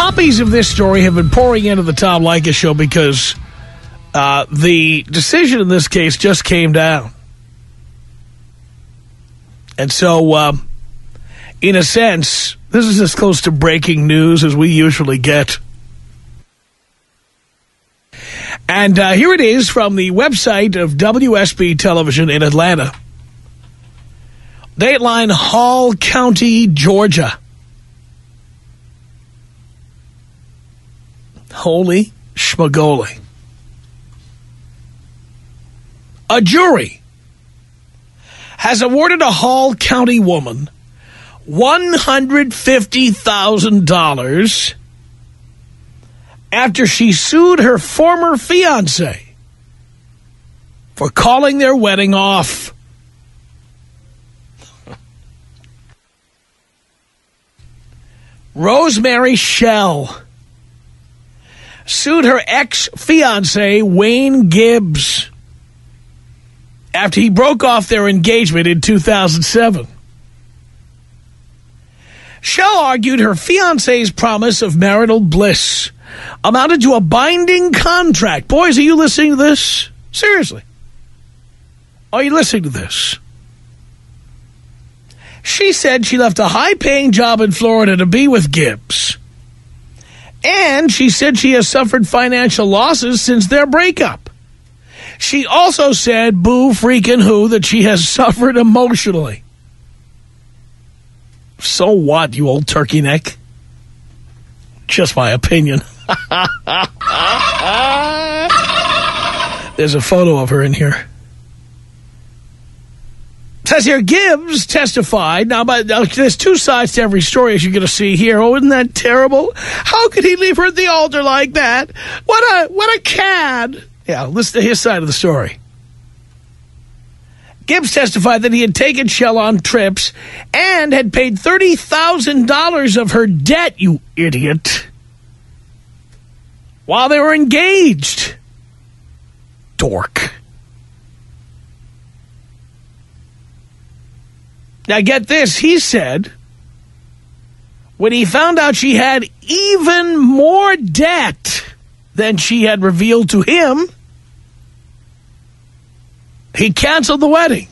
Copies of this story have been pouring into the Tom Leykis Show because the decision in this case just came down. And so, in a sense, this is as close to breaking news as we usually get. And here it is from the website of WSB Television in Atlanta. Dateline, Hall County, Georgia. Holy schmagoli. A jury has awarded a Hall County woman $150,000 after she sued her former fiancé for calling their wedding off. Rosemary Schell sued her ex-fiancé, Wayne Gibbs, after he broke off their engagement in 2007. Schell argued her fiancé's promise of marital bliss amounted to a binding contract. Boys, are you listening to this? Seriously. Are you listening to this? She said she left a high-paying job in Florida to be with Gibbs. And she said she has suffered financial losses since their breakup. She also said, boo freaking who, that she has suffered emotionally. So what, you old turkey neck? Just my opinion. There's a photo of her in here. It says here, Gibbs testified. Now, there's two sides to every story, as you're going to see here. Oh, isn't that terrible? How could he leave her at the altar like that? What a cad. Yeah, listen to his side of the story. Gibbs testified that he had taken Schell on trips and had paid $30,000 of her debt, you idiot, while they were engaged. Dork. Now get this, he said, when he found out she had even more debt than she had revealed to him, he canceled the wedding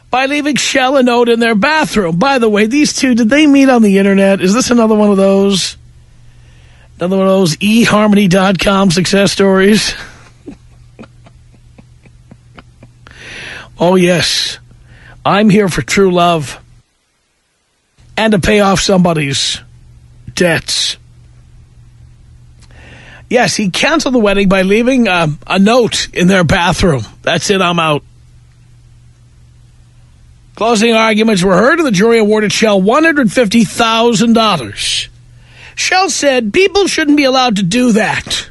by leaving Schell a note in their bathroom. By the way, these two, did they meet on the internet? Is this another one of those? Another one of those eHarmony.com success stories? Oh, yes. I'm here for true love and to pay off somebody's debts. Yes, he canceled the wedding by leaving a note in their bathroom. That's it, I'm out. Closing arguments were heard and the jury awarded Schell $150,000. Schell said people shouldn't be allowed to do that.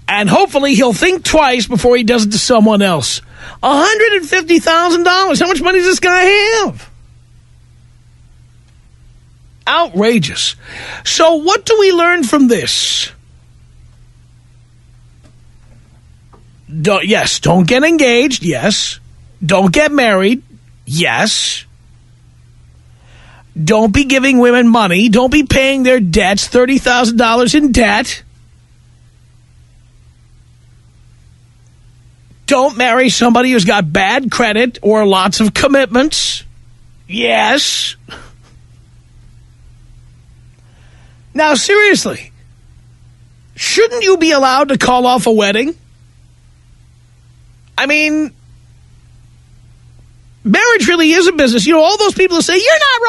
And hopefully he'll think twice before he does it to someone else. $150,000. How much money does this guy have? Outrageous. So what do we learn from this? Yes, don't get engaged. Yes. Don't get married. Yes. Don't be giving women money. Don't be paying their debts, $30,000 in debt. Don't marry somebody who's got bad credit or lots of commitments. Yes. Now, seriously, shouldn't you be allowed to call off a wedding? I mean, marriage really is a business. You know, all those people who say, you're not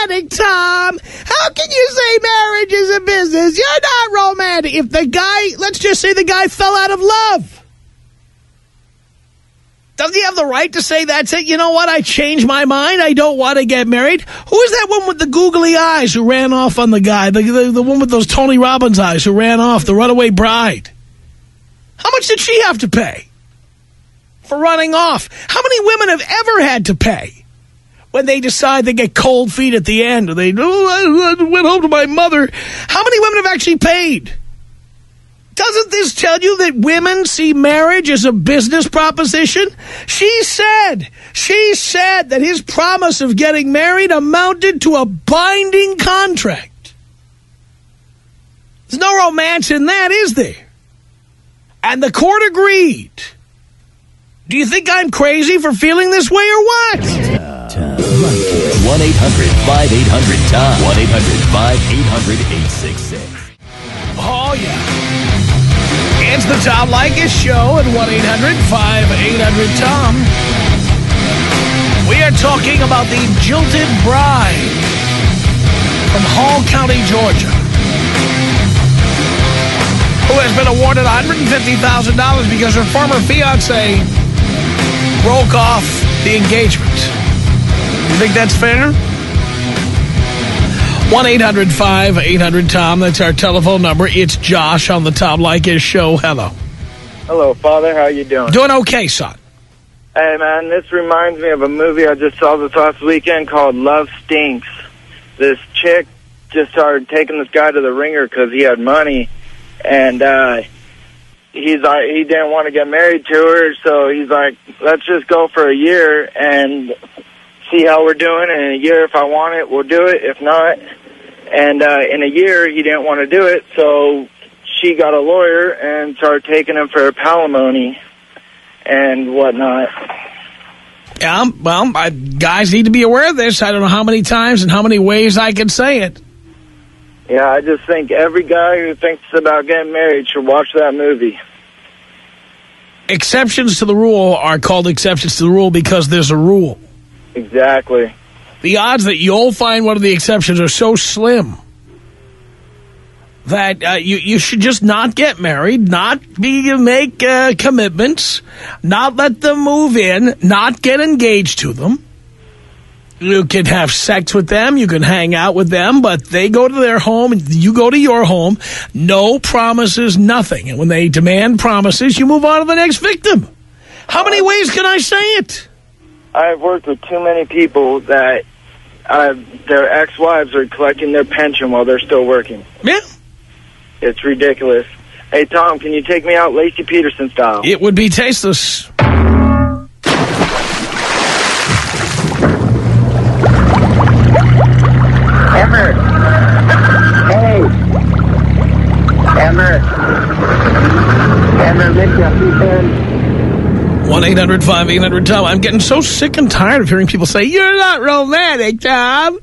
romantic, Tom. How can you say marriage is a business? You're not romantic. If the guy, let's just say the guy fell out of love. Doesn't he have the right to say, that's it? You know what? I changed my mind. I don't want to get married. Who is that one with the googly eyes who ran off on the guy? The one with those Tony Robbins eyes who ran off, the runaway bride. How much did she have to pay for running off? How many women have ever had to pay when they decide they get cold feet at the end? Or I went home to my mother. How many women have actually paid? Doesn't this tell you that women see marriage as a business proposition? She said that his promise of getting married amounted to a binding contract. There's no romance in that, is there? And the court agreed. Do you think I'm crazy for feeling this way or what? Tom Leykis. 1-800-5800-TOM. 1-800-5800-866. Oh, yeah. It's the Tom Leykis Show at 1-800-5800-TOM. We are talking about the jilted bride from Hall County, Georgia, who has been awarded $150,000 because her former fiancé broke off the engagement. You think that's fair? 1-800-5800-TOM. That's our telephone number. It's Josh on the Tom Leykis Show. Hello. Hello, Father. How you doing? Doing okay, son. Hey, man, this reminds me of a movie I just saw this last weekend called Love Stinks. This chick just started taking this guy to the ringer because he had money, and he didn't want to get married to her, so he's like, let's just go for a year and see how we're doing. And in a year, if I want it, we'll do it. If not, and in a year, he didn't want to do it, so she got a lawyer and started taking him for palimony and whatnot. Yeah, well, guys need to be aware of this. I don't know how many times and how many ways I can say it. Yeah, I just think every guy who thinks about getting married should watch that movie. Exceptions to the rule are called exceptions to the rule because there's a rule. Exactly. The odds that you'll find one of the exceptions are so slim that you should just not get married, not make commitments, not let them move in, not get engaged to them. You can have sex with them, you can hang out with them, but they go to their home and you go to your home. No promises, nothing. And when they demand promises, you move on to the next victim. How many ways can I say it? I've worked with too many people that their ex-wives are collecting their pension while they're still working. Yeah. It's ridiculous. Hey, Tom, can you take me out Lacey Peterson style? It would be tasteless. Emmer. Hey. Emmer. Emmer, Mitchell, 1-800-5800-TOM. I'm getting so sick and tired of hearing people say, you're not romantic, Tom.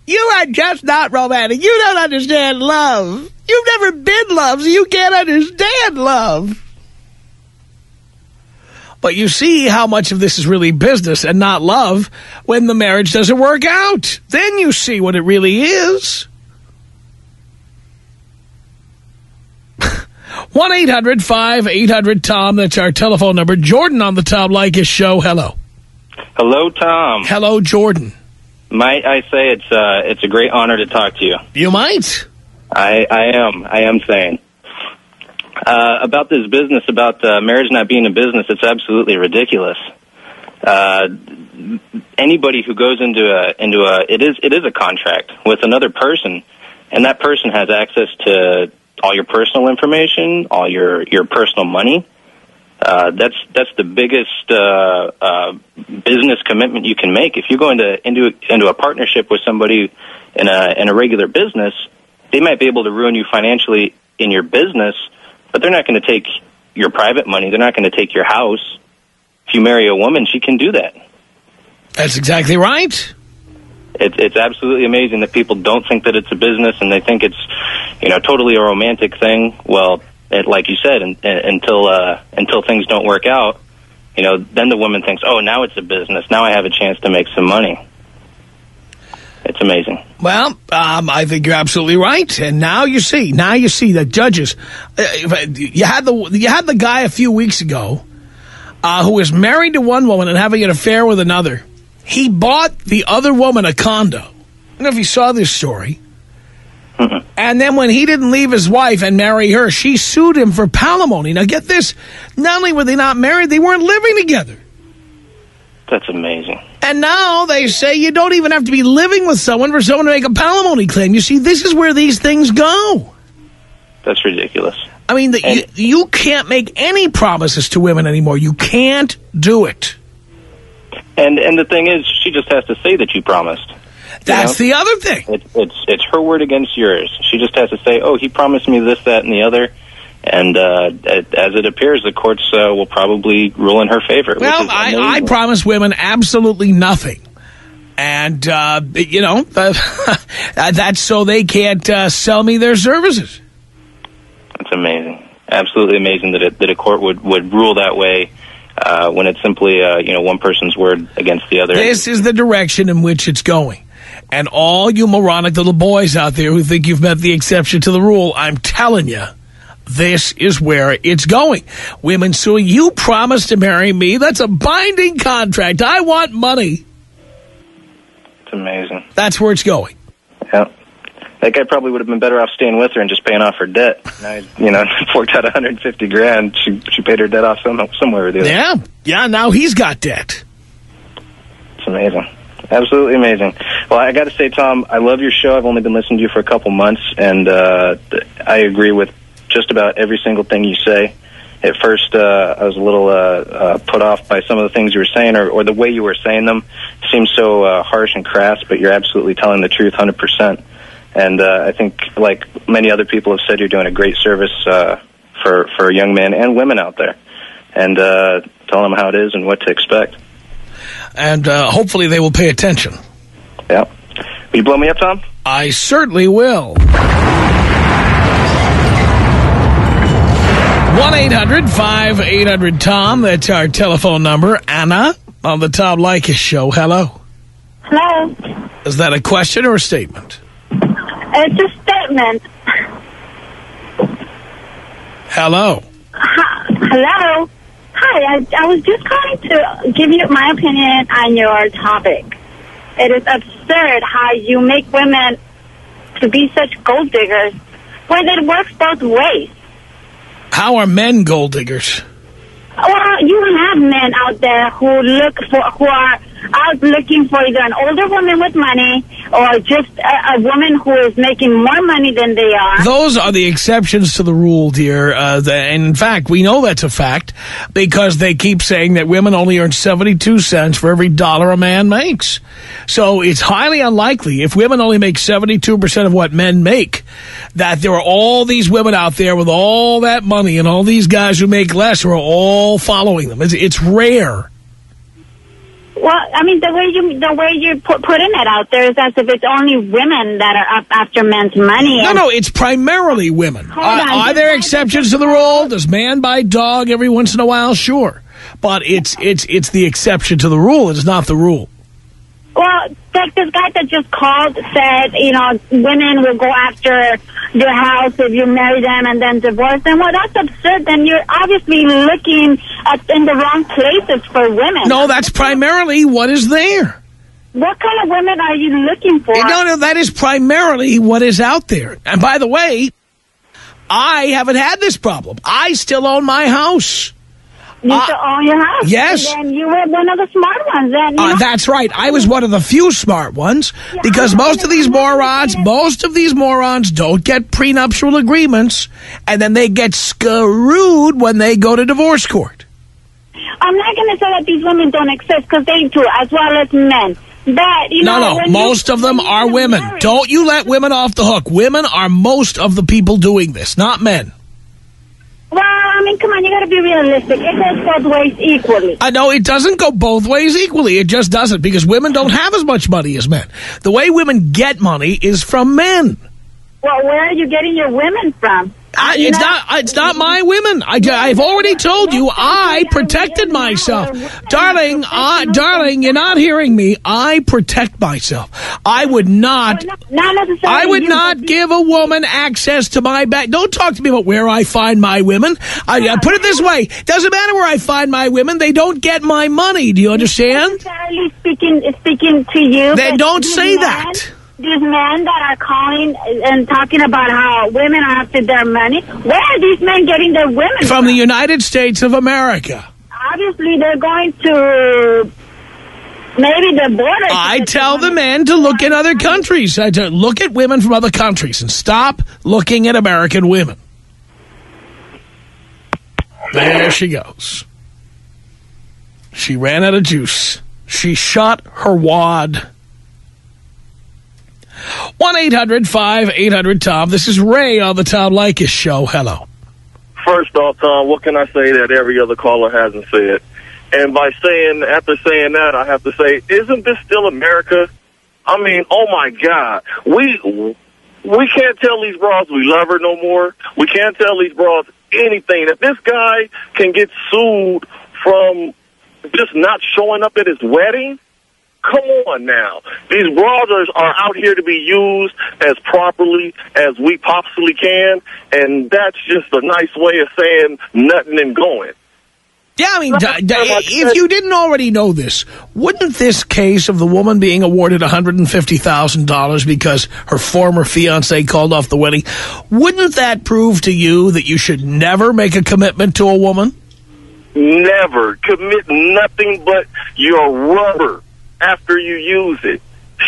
You are just not romantic. You don't understand love. You've never been loved, so you can't understand love. But you see how much of this is really business and not love when the marriage doesn't work out. Then you see what it really is. 1-800-5800-TOM. That's our telephone number. Jordan on the Tom Leykis Show. Hello. Hello, Tom. Hello, Jordan. Might I say it's a great honor to talk to you. You might. I am saying. About this business, about marriage not being a business, it's absolutely ridiculous. Anybody who goes into it is a contract with another person, and that person has access to all your personal information, all your personal money. That's the biggest business commitment you can make. If you go into a partnership with somebody in a regular business, they might be able to ruin you financially in your business, but they're not going to take your private money. They're not going to take your house. If you marry a woman, she can do that. That's exactly right. It's absolutely amazing that people don't think that it's a business and they think it's, totally a romantic thing. Well, like you said, until things don't work out, then the woman thinks, oh, now it's a business. Now I have a chance to make some money. It's amazing. Well, I think you're absolutely right. And now you see that judges, you had the guy a few weeks ago who was married to one woman and having an affair with another. He bought the other woman a condo. I don't know if you saw this story. Mm-hmm. And then when he didn't leave his wife and marry her, she sued him for palimony. Now get this, not only were they not married, they weren't living together. That's amazing. And now they say you don't even have to be living with someone for someone to make a palimony claim. You see, this is where these things go. That's ridiculous. I mean, you can't make any promises to women anymore. You can't do it. And the thing is, she just has to say that you promised. That's the other thing. It's her word against yours. She just has to say, oh, he promised me this, that, and the other. And as it appears, the courts will probably rule in her favor. Well, I promise women absolutely nothing. And, that's so they can't sell me their services. That's amazing. Absolutely amazing that a court would rule that way when it's simply, one person's word against the other. This is the direction in which it's going. And all you moronic little boys out there who think you've met the exception to the rule, I'm telling you, this is where it's going. Women suing, you promised to marry me. That's a binding contract. I want money. It's amazing. That's where it's going. Yeah. That guy probably would have been better off staying with her and just paying off her debt. Now, forked out $150,000. She paid her debt off somewhere or the other. Yeah, now he's got debt. It's amazing. Absolutely amazing. Well, I got to say, Tom, I love your show. I've only been listening to you for a couple months, and I agree with just about every single thing you say. At first, I was a little put off by some of the things you were saying, or the way you were saying them. It seems so harsh and crass, but you're absolutely telling the truth 100%. And I think, like many other people have said, you're doing a great service for young men and women out there. And telling them how it is and what to expect. And hopefully they will pay attention. Yeah. Will you blow me up, Tom? I certainly will. 1-800-5800-TOM. That's our telephone number. Anna on the Tom Leykis Show. Hello. Hello. Is that a question or a statement? It's a statement. Hello. Hello. Hi, I was just calling to give you my opinion on your topic. It is absurd how you make women to be such gold diggers when it works both ways. How are men gold diggers? Well, you have men out there who are out looking for either an older woman with money or just a woman who is making more money than they are. Those are the exceptions to the rule, dear. And in fact, we know that's a fact because they keep saying that women only earn 72 cents for every dollar a man makes. So it's highly unlikely, if women only make 72% of what men make, that there are all these women out there with all that money and all these guys who make less who are all following them. It's rare. Well, I mean, the way you're putting it out there is as if it's only women that are up after men's money. No, it's primarily women. Are there exceptions to the rule? Does man buy dog every once in a while? Sure. But it's the exception to the rule. It's not the rule. Well, like this guy that just called said, women will go after your house if you marry them and then divorce them. Well, that's absurd. Then you're obviously looking in the wrong places for women. No, that's primarily what is there. What kind of women are you looking for? No, that is primarily what is out there. And by the way, I haven't had this problem. I still own my house. You still own your house? Yes. And then you were one of the smart ones. Then, that's right. I was one of the few smart ones because most of these morons don't get prenuptial agreements, and then they get screwed when they go to divorce court. I'm not going to say that these women don't exist because they do, as well as men. But, No, most of them are women. Don't you let women off the hook. Women are most of the people doing this, not men. Well, I mean, come on, you got to be realistic. It goes both ways equally. I know it doesn't go both ways equally. It just doesn't because women don't have as much money as men. The way women get money is from men. Well, where are you getting your women from? It's not my women. I've already told you I protected myself. Darling, you're not hearing me. I protect myself. I would not give a woman access to my bank. Don't talk to me about where I find my women. I put it this way. Doesn't matter where I find my women. They don't get my money. Do you understand? Speaking to you. Then don't say that. These men that are calling and talking about how women are after their money, where are these men getting their women from? The United States of America. Obviously, they're going to maybe the border. I tell the men to look in other countries. I tell, look at women from other countries and stop looking at American women. There she goes. She ran out of juice. She shot her wad. 1-800-5800-TOM. This is Ray on the Tom Leykis Show. Hello. First off, Tom, what can I say that every other caller hasn't said? And after saying that, I have to say, isn't this still America? I mean, oh my God. We can't tell these bras we love her no more. We can't tell these bras anything. If this guy can get sued from just not showing up at his wedding, come on now. These bras are out here to be used as properly as we possibly can, and that's just a nice way of saying nothing and going. Yeah, I mean, if you didn't already know this, wouldn't this case of the woman being awarded $150,000 because her former fiancé called off the wedding, wouldn't that prove to you that you should never make a commitment to a woman? Never. Commit nothing but your rubber after you use it.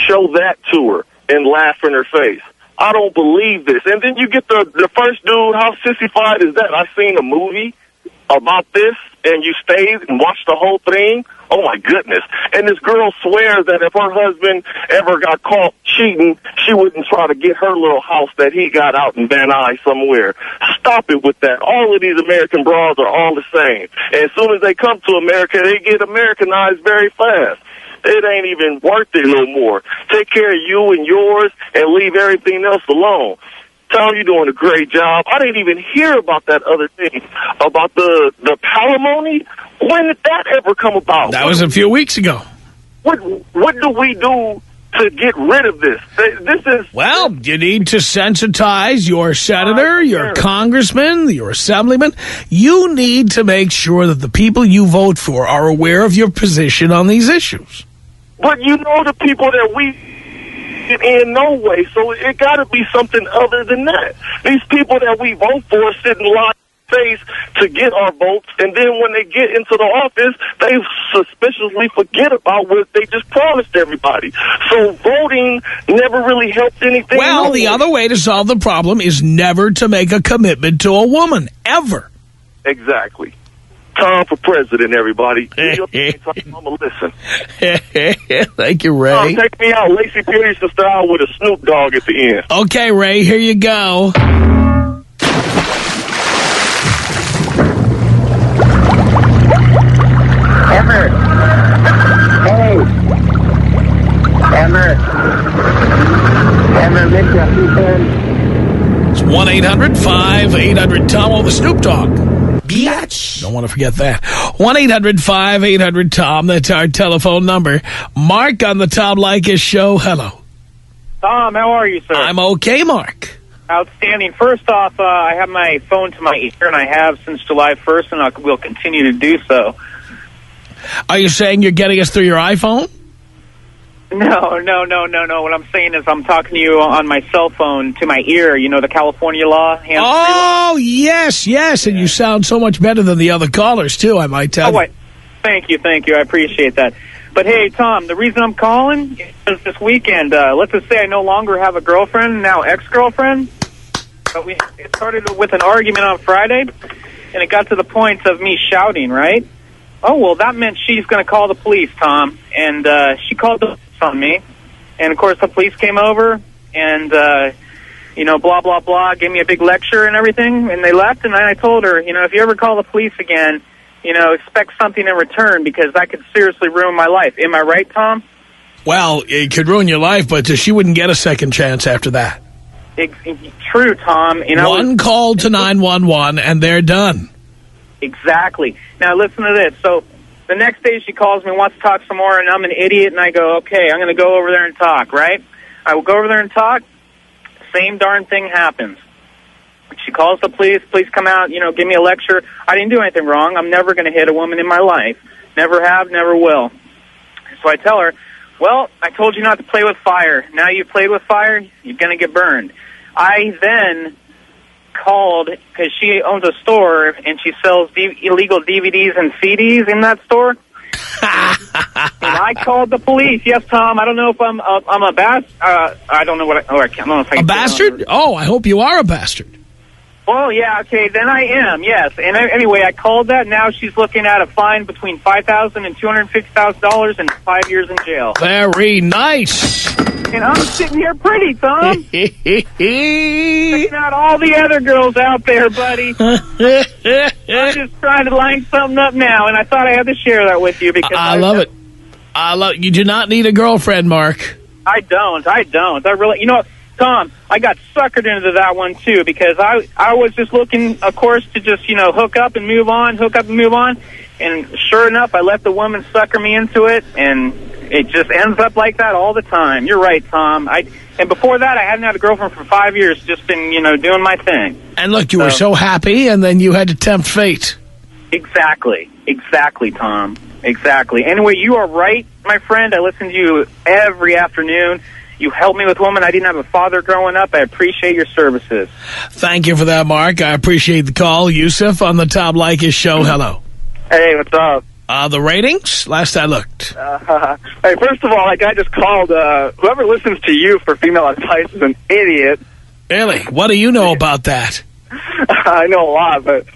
Show that to her and laugh in her face. I don't believe this. And then you get the first dude, how sissified is that? I seen a movie about this, and you stayed and watched the whole thing. Oh, my goodness. And this girl swears that if her husband ever got caught cheating, she wouldn't try to get her little house that he got out in Van Nuys somewhere. Stop it with that. All of these American bras are all the same. And as soon as they come to America, they get Americanized very fast. It ain't even worth it no more. Take care of you and yours and leave everything else alone. Tom, you're doing a great job. I didn't even hear about that other thing, about the palimony. When did that ever come about? That was a few weeks ago. What do we do to get rid of this? This is... Well, you need to sensitize your senator, your congressman, your assemblyman. You need to make sure that the people you vote for are aware of your position on these issues. But you know the people that we... in no way, so it got to be something other than that. These people that we vote for sit in line face to get our votes, and then when they get into the office, they suspiciously forget about what they just promised everybody. So voting never really helped anything. Well, the other way to solve the problem is never to make a commitment to a woman, ever. Exactly. Tom for president, everybody. I'm going to listen. Thank you, Ray. Tom, take me out Lacey Peterson style with a Snoop Dogg at the end. Okay, Ray, here you go. Emmer. Hey. Emmer. Emmer, miss you. It's 1-800-5800-TOM. Oh, the Snoop Dogg. Biatch. Don't want to forget that. 1-800-5800-TOM. That's our telephone number. Mark on the Tom Leykis Show. Hello. Tom, how are you, sir? I'm okay, Mark. Outstanding. First off, I have my phone to my ear, and I have since July 1st, and I will continue to do so. Are you saying you're getting us through your iPhone? No. What I'm saying is I'm talking to you on my cell phone to my ear. You know, the California law. Oh, yes. And you sound so much better than the other callers, too, I might tell you. Thank you. I appreciate that. But, hey, Tom, the reason I'm calling is this weekend. Let's just say I no longer have a girlfriend, now ex-girlfriend. But it started with an argument on Friday, and it got to the point of me shouting, right? Oh, well, that meant she's going to call the police, Tom. And she called the police on me. And, of course, the police came over and, blah, blah, blah, gave me a big lecture and everything. And they left, and I told her, if you ever call the police again, expect something in return because that could seriously ruin my life. Am I right, Tom? Well, it could ruin your life, but she wouldn't get a second chance after that. True, Tom. One call to 911, and they're done. Exactly. Now, listen to this. So the next day she calls me, wants to talk some more, and I'm an idiot, and I go, okay, I'm going to go over there and talk, right? I will go over there and talk. Same darn thing happens. She calls the police. Police come out, give me a lecture. I didn't do anything wrong. I'm never going to hit a woman in my life. Never have, never will. So I tell her, well, I told you not to play with fire. Now you've played with fire, you're going to get burned. I then called, because she owns a store, and she sells illegal DVDs and CDs in that store. And I called the police. Yes, Tom. I don't know if I'm a bastard. I don't know what. I don't know if I a bastard? Oh, I hope you are a bastard. Well, yeah, okay, then I am, yes. And anyway, I called that. Now she's looking at a fine between $5,000 and $250,000 and 5 years in jail. Very nice. And I'm sitting here pretty, Tom. Checking out all the other girls out there, buddy. I'm just trying to line something up now, and I thought I had to share that with you because I love it. You do not need a girlfriend, Mark. I don't. I really, you know what, Tom, I got suckered into that one, too, because I was just looking, of course, to just, hook up and move on. And sure enough, I let the woman sucker me into it, and it just ends up like that all the time. You're right, Tom. And before that, I hadn't had a girlfriend for 5 years, just been, doing my thing. And look, you were so happy, and then you had to tempt fate. Exactly, Tom. Exactly. Anyway, you are right, my friend. I listen to you every afternoon. You helped me with women. I didn't have a father growing up. I appreciate your services. Thank you for that, Mark. I appreciate the call. Yusuf on the Tom Leykis Show. Hello. Hey, what's up? The ratings? Last I looked. Hey, first of all, that guy just called. Whoever listens to you for female advice is an idiot. Really? What do you know about that? I know a lot, but...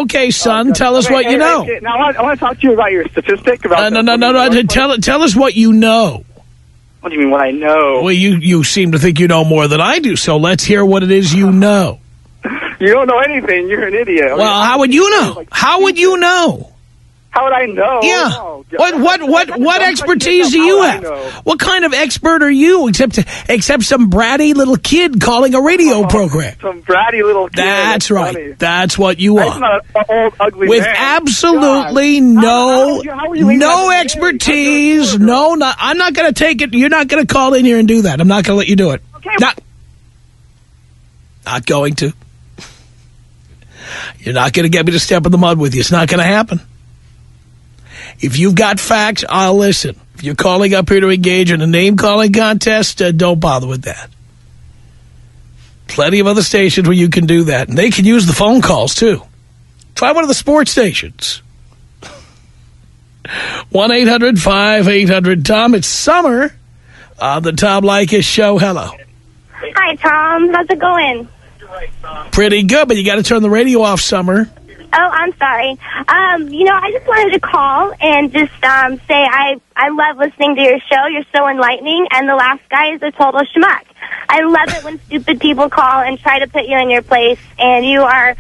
Okay, son. Tell us what you know. Now, I want to talk to you about your statistic. About No. Tell us what you know. What do you mean, what I know? Well, you seem to think you know more than I do, so let's hear what it is you know. You don't know anything. You're an idiot. Well, how would you know? How would you know? How would I know? Yeah. Oh, what expertise do you have? What kind of expert are you, except some bratty little kid calling a radio program? Some bratty little kid. That's right. Funny. That's what you are. I'm not an old, ugly with man. absolutely no expertise. I'm not going to take it. You're not going to call in here and do that. I'm not going to let you do it. Okay. Not going to. You're not going to get me to step in the mud with you. It's not going to happen. If you've got facts, I'll listen. If you're calling up here to engage in a name-calling contest, don't bother with that. Plenty of other stations where you can do that. And they can use the phone calls, too. Try one of the sports stations. 1-800-5800-TOM. It's summer on the Tom Leykis Show. Hello. Hi, Tom. How's it going? Pretty good, but you got to turn the radio off, Summer. Oh, I'm sorry. I just wanted to call and just say I love listening to your show. You're so enlightening, and the last guy is a total schmuck. I love it when stupid people call and try to put you in your place, and you are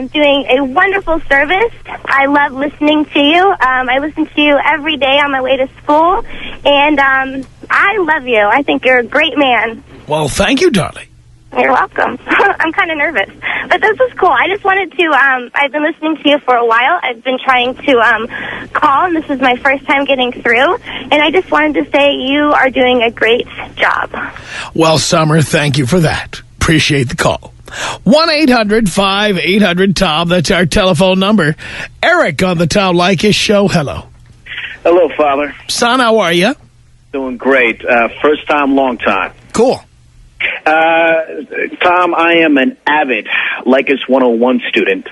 doing a wonderful service. I love listening to you. I listen to you every day on my way to school, and I love you. I think you're a great man. Well, thank you, darling. You're welcome. I'm kind of nervous. But this is cool. I just wanted to, I've been listening to you for a while. I've been trying to call, and this is my first time getting through. And I just wanted to say you are doing a great job. Well, Summer, thank you for that. Appreciate the call. 1-800-5800-TOM. That's our telephone number. Eric on the Tom Leykis Show. Hello. Hello, Father. Son, how are you? Doing great. First time, long time. Cool. Tom, I am an avid Leykis 101 student,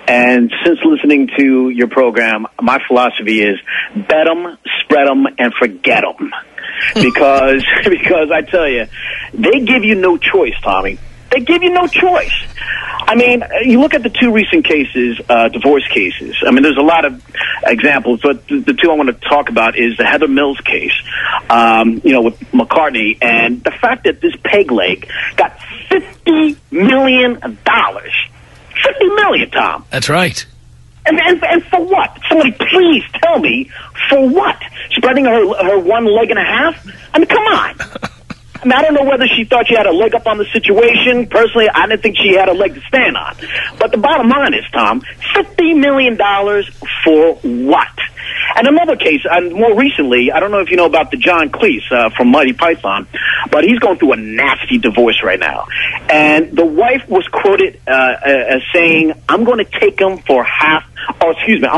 and since listening to your program, my philosophy is bet 'em, spread 'em, and forget 'em. Because I tell you, they give you no choice, Tommy. They give you no choice. I mean, you look at the two recent cases, divorce cases. I mean, there's a lot of examples, but the two I want to talk about is the Heather Mills case, with McCartney, and the fact that this peg leg got $50 million. $50 million, Tom. That's right. And for what? Somebody please tell me, for what? Spreading her one leg and a half? I mean, come on. I mean, I don't know whether she thought she had a leg up on the situation. Personally, I didn't think she had a leg to stand on. But the bottom line is, Tom, $50 million for what? And another case, and more recently, I don't know if you know about the John Cleese from Mighty Python, but he's going through a nasty divorce right now. And the wife was quoted as saying, I'm going to take him for I'm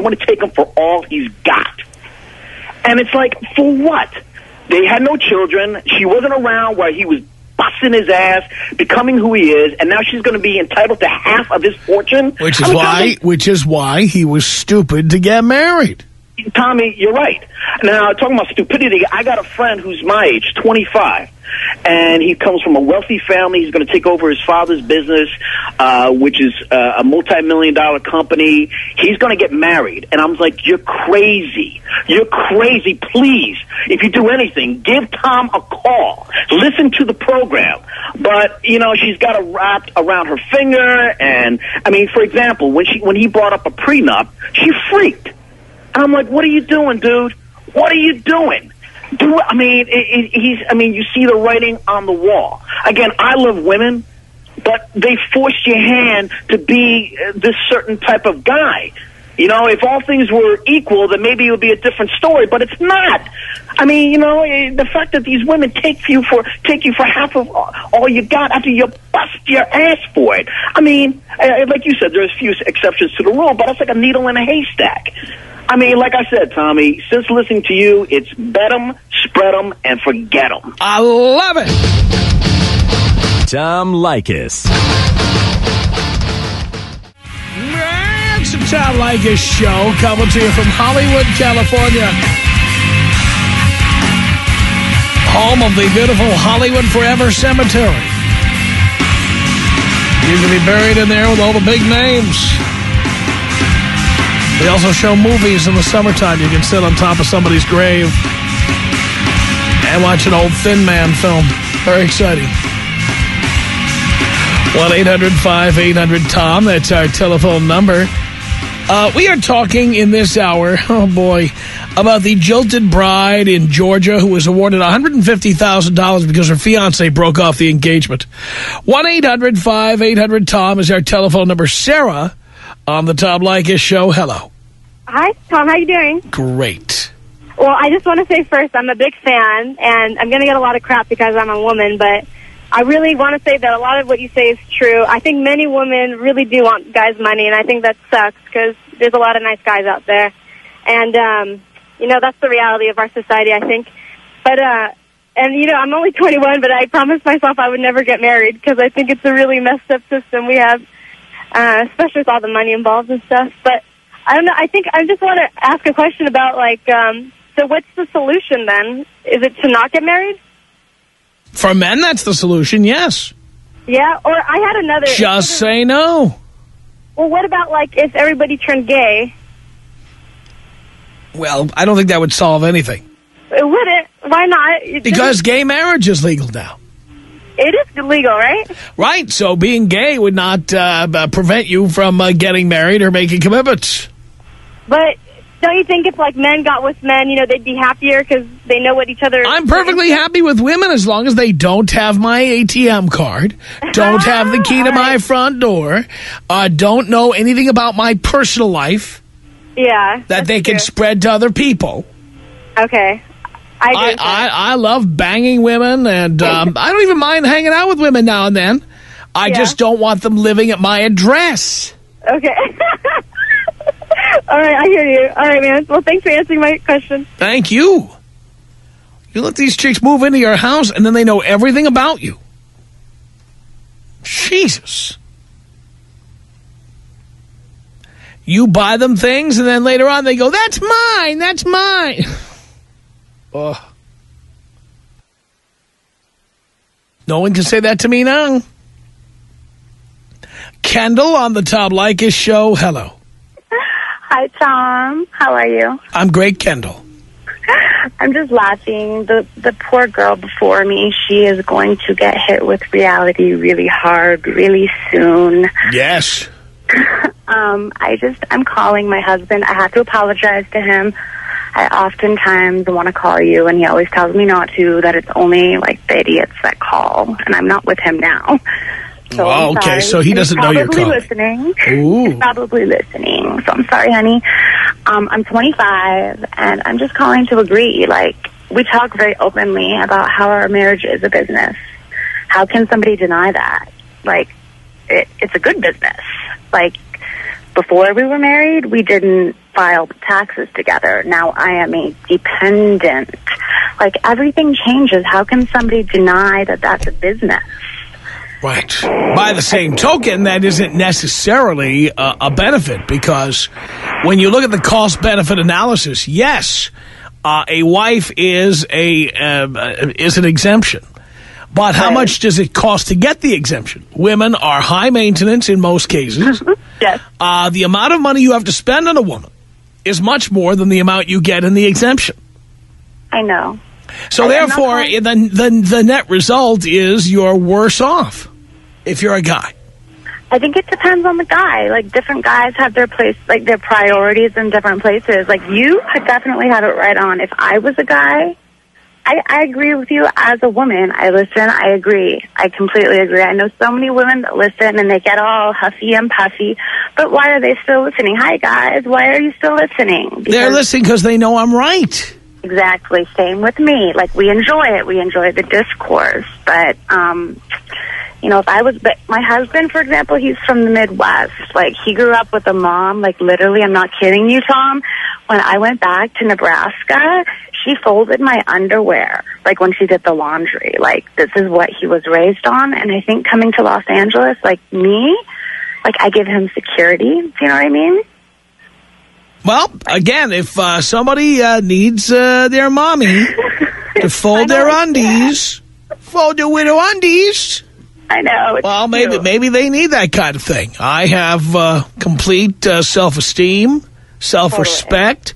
going to take him for all he's got. And it's like, for what? They had no children. She wasn't around while he was busting his ass, becoming who he is, and now she's going to be entitled to half of his fortune. Which is why he was stupid to get married. Tommy, you're right. Now, talking about stupidity, I got a friend who's my age, 25, and he comes from a wealthy family. He's going to take over his father's business, which is a multi-million-dollar company. He's going to get married. And I'm like, you're crazy. You're crazy. Please, if you do anything, give Tom a call. Listen to the program. But, you know, she's got it wrapped around her finger. And, I mean, for example, when he brought up a prenup, she freaked. And I'm like, what are you doing, dude? What are you doing? You see the writing on the wall. Again, I love women, but they force your hand to be this certain type of guy. You know, if all things were equal, then maybe it would be a different story, but it's not. I mean, you know, the fact that these women take you for half of all you got after you bust your ass for it. I mean, like you said, there's a few exceptions to the rule, but it's like a needle in a haystack. I mean, like I said, Tommy, since listening to you, it's bet 'em, spread 'em, and forget 'em. I love it. Tom Leykis. It's the Tom Leykis Show, coming to you from Hollywood, California. Home of the beautiful Hollywood Forever Cemetery. You can be buried in there with all the big names. They also show movies in the summertime. You can sit on top of somebody's grave and watch an old Thin Man film. Very exciting. 1-800-5800-TOM. That's our telephone number. We are talking in this hour, oh boy, about the jilted bride in Georgia who was awarded $150,000 because her fiancé broke off the engagement. 1-800-5800-TOM is our telephone number. Sarah on the Tom Leykis Show. Hello. Hi, Tom. How you doing? Great. Well, I just want to say first, I'm a big fan, and I'm going to get a lot of crap because I'm a woman, but I really want to say that a lot of what you say is true. I think many women really do want guys' money, and I think that sucks because there's a lot of nice guys out there. And, you know, that's the reality of our society, I think. But, and, you know, I'm only 21, but I promised myself I would never get married because I think it's a really messed up system we have, especially with all the money involved and stuff. But I don't know. I think I just want to ask a question about, like, so what's the solution then? Is it to not get married? For men, that's the solution, yes. Yeah, or I had another... Just say no. Well, what about, like, if everybody turned gay? Well, I don't think that would solve anything. It wouldn't. Why not? Because gay marriage is legal now. It is legal, right? Right, so being gay would not prevent you from getting married or making commitments. But don't you think if, like, men got with men, you know, they'd be happier because they know what each other... I'm perfectly happy with women as long as they don't have my ATM card, don't have the key to my front door, don't know anything about my personal life. Yeah. That they can spread to other people. Okay. I love banging women, and I don't even mind hanging out with women now and then. I just don't want them living at my address. Okay. All right, I hear you. All right, man. Well, thanks for answering my question. Thank you. You let these chicks move into your house, and then they know everything about you. Jesus. You buy them things, and then later on they go, that's mine, that's mine. Oh. No one can say that to me now. Kendall on the Tom Leykis Show. Hello. Hi, Tom. How are you? I'm great, Kendall. I'm just laughing. The poor girl before me, she is going to get hit with reality really hard, really soon. Yes. I'm calling my husband. I have to apologize to him. I oftentimes want to call you, and he always tells me not to, that it's only, like, the idiots that call, and I'm not with him now. So oh, okay, so he doesn't know you're calling. He's probably listening. So I'm sorry, honey. I'm 25, and I'm just calling to agree. Like, we talk very openly about how our marriage is a business. How can somebody deny that? Like, it's a good business. Like, before we were married, we didn't file taxes together. Now I am a dependent. Like, everything changes. How can somebody deny that that's a business? Right. By the same token, that isn't necessarily a benefit, because when you look at the cost-benefit analysis, yes, a wife is an exemption. But how much does it cost to get the exemption? Women are high maintenance in most cases. Yes. The amount of money you have to spend on a woman is much more than the amount you get in the exemption. I know. So therefore, the net result is you're worse off if you're a guy. I think it depends on the guy. Like, different guys have their place, like, their priorities in different places. Like, you could definitely have it right on. If I was a guy, I agree with you as a woman. I listen. I agree. I completely agree. I know so many women that listen and they get all huffy and puffy. But why are they still listening? Hi, guys. Why are you still listening? Because they're listening because they know I'm right. Exactly. Same with me. Like, we enjoy it. We enjoy the discourse. But, you know, but my husband, for example, he's from the Midwest. Like, he grew up with a mom, like, literally, I'm not kidding you, Tom. When I went back to Nebraska, she folded my underwear, like, when she did the laundry. Like, this is what he was raised on. And I think coming to Los Angeles, like me, like, I give him security. Do you know what I mean? Well, again, if somebody needs their mommy to fold their undies, fold your widow undies. I know. Well, maybe they need that kind of thing. I have complete self-esteem, self-respect.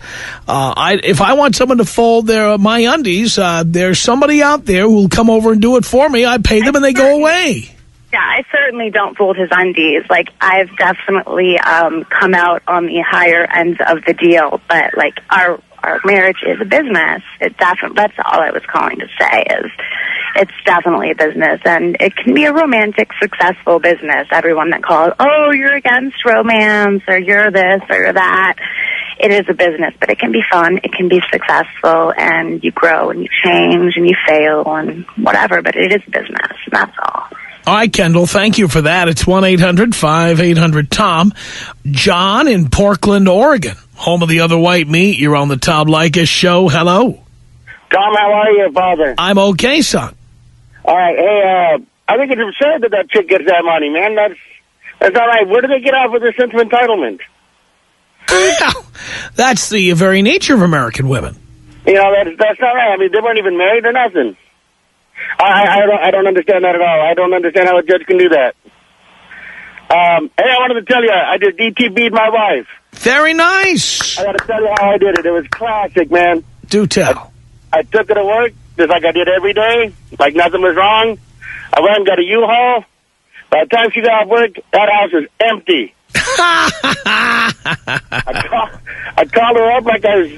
If I want someone to fold my undies, there's somebody out there who will come over and do it for me. I pay them and they go away. Yeah, I certainly don't fold his undies. Like, I've definitely come out on the higher ends of the deal. But, like, our marriage is a business. That's all I was calling to say is it's definitely a business. And it can be a romantic, successful business. Everyone that calls, oh, you're against romance or you're this or you're that. It is a business, but it can be fun. It can be successful, and you grow and you change and you fail and whatever. But it is a business. That's all. All right, Kendall, thank you for that. It's 1-800-5800-TOM. John in Portland, Oregon, home of the other white meat. You're on the Tom Leykis Show. Hello. Tom, how are you, father? I'm okay, son. All right. Hey, I think it's absurd that chick gets that money, man. That's all right. Where do they get out with this sense of entitlement? That's the very nature of American women. You know, that's not right. I mean, they weren't even married or nothing. I don't understand that at all. I don't understand how a judge can do that. Hey, I wanted to tell you, I just DTB'd my wife. Very nice. I got to tell you how I did it. It was classic, man. Do tell. I took her to work just like I did every day, like nothing was wrong. I went and got a U-Haul. By the time she got off work, that house was empty. I called her up like I was...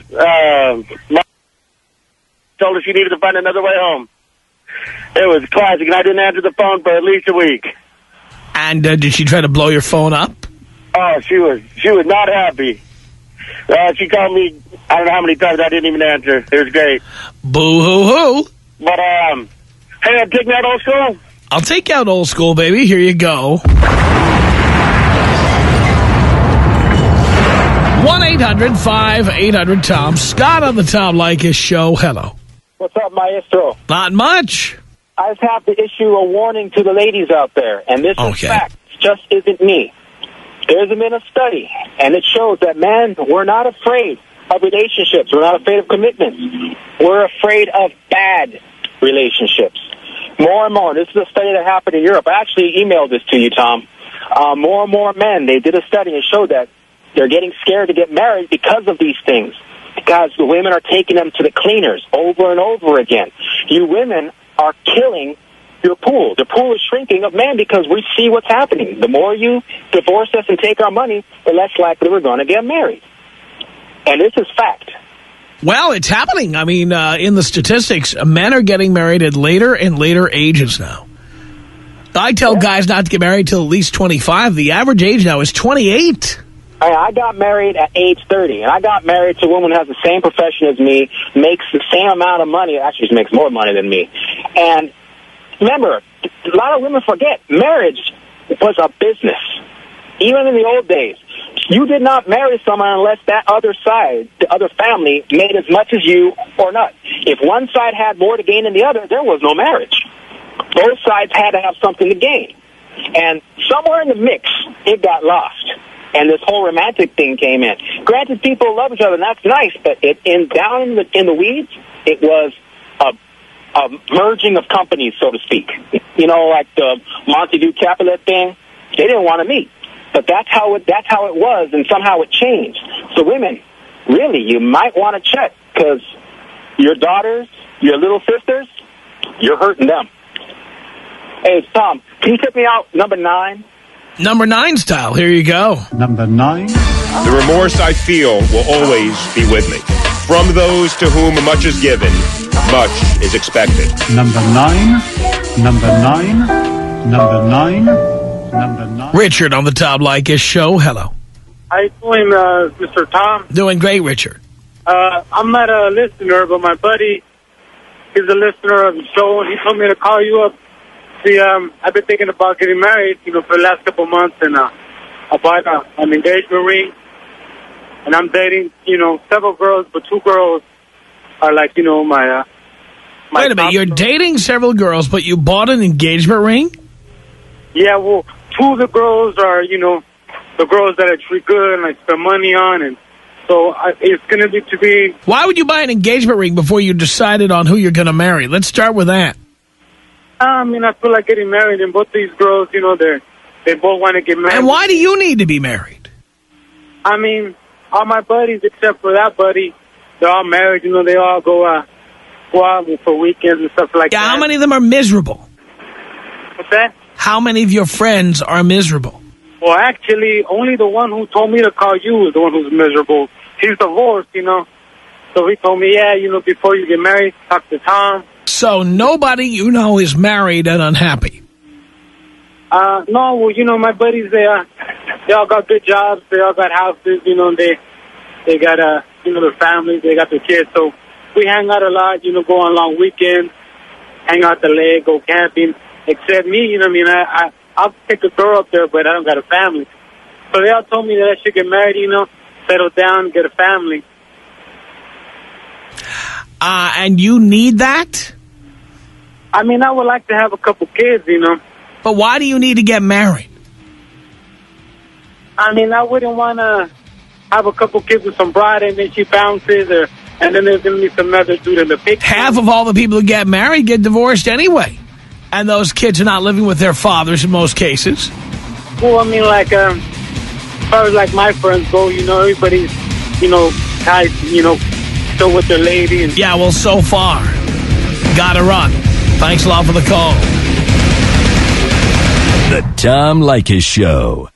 told her she needed to find another way home. It was classic, and I didn't answer the phone for at least a week. And did she try to blow your phone up? Oh, she was not happy. She called me, I don't know how many times I didn't even answer. It was great. Boo-hoo-hoo. But, hey, I'll take me out old school? I'll take you out old school, baby. Here you go. 1-800-5800-TOM. Scott on the Tom Leykis Show. Hello. What's up, maestro? Not much. I just have to issue a warning to the ladies out there, and this is fact. It just isn't me. There's been a study, and it shows that men, we're not afraid of relationships. We're not afraid of commitments. We're afraid of bad relationships. More and more. This is a study that happened in Europe. I actually emailed this to you, Tom. More and more men, they did a study and showed that they're getting scared to get married because of these things. Because the women are taking them to the cleaners over and over again. You women are killing your pool. The pool is shrinking of men because we see what's happening. The more you divorce us and take our money, the less likely we're going to get married. And this is fact. Well, it's happening. I mean, in the statistics, men are getting married at later and later ages now. I tell guys not to get married till at least 25. The average age now is 28. I got married at age 30, and I got married to a woman who has the same profession as me, makes the same amount of money. Actually, she makes more money than me. And remember, a lot of women forget, marriage was a business. Even in the old days, you did not marry someone unless that other side, the other family, made as much as you or not. If one side had more to gain than the other, there was no marriage. Both sides had to have something to gain. And somewhere in the mix, it got lost. And this whole romantic thing came in. Granted, people love each other, and that's nice, but down in the weeds, it was a merging of companies, so to speak. You know, like the Montague Capulet thing. They didn't want to meet, but that's how it was, and somehow it changed. So women, really, you might want to check, because your daughters, your little sisters, you're hurting them. Hey, Tom, can you take me out number 9? Number 9 style. Here you go. Number 9. The remorse I feel will always be with me. From those to whom much is given, much is expected. Number 9. Number 9. Number 9. Number 9. Richard on the Tom Leykis Show. Hello. How you doing, Mr. Tom? Doing great, Richard. I'm not a listener, but my buddy is a listener of the show, and he told me to call you up. See, I've been thinking about getting married, for the last couple of months, and I bought an engagement ring, and I'm dating, several girls, but 2 girls are like, my Wait a minute, you're dating several girls, but you bought an engagement ring? Yeah, well, 2 of the girls are, the girls that I treat good and I spend money on, and so it's going to be... Why would you buy an engagement ring before you decided on who you're going to marry? Let's start with that. I feel like getting married, and both these girls, they both want to get married. And why do you need to be married? All my buddies, except for that buddy, they're all married. They all go out for weekends and stuff like that. Yeah, how many of them are miserable? What's that? How many of your friends are miserable? Well, actually, only the one who told me to call you is the one who's miserable. He's divorced, So he told me, before you get married, talk to Tom. So nobody you know is married and unhappy? No, well, my buddies, they all got good jobs. They all got houses, they got, their families, they got their kids. So we hang out a lot, go on long weekends, hang out the lake, go camping. Except me, I'll take a girl up there, but I don't got a family. So they all told me that I should get married, settle down, get a family. And you need that? I would like to have a couple kids, But why do you need to get married? I wouldn't want to have a couple kids with some bride and then she bounces, and then there's going to be some other dude in the picture. Half of all the people who get married get divorced anyway. And those kids are not living with their fathers in most cases. Well, as far as my friends go, everybody's, tied, still with their lady. And yeah, well, so far. Gotta run. Thanks a lot for the call. The Tom Leykis Show.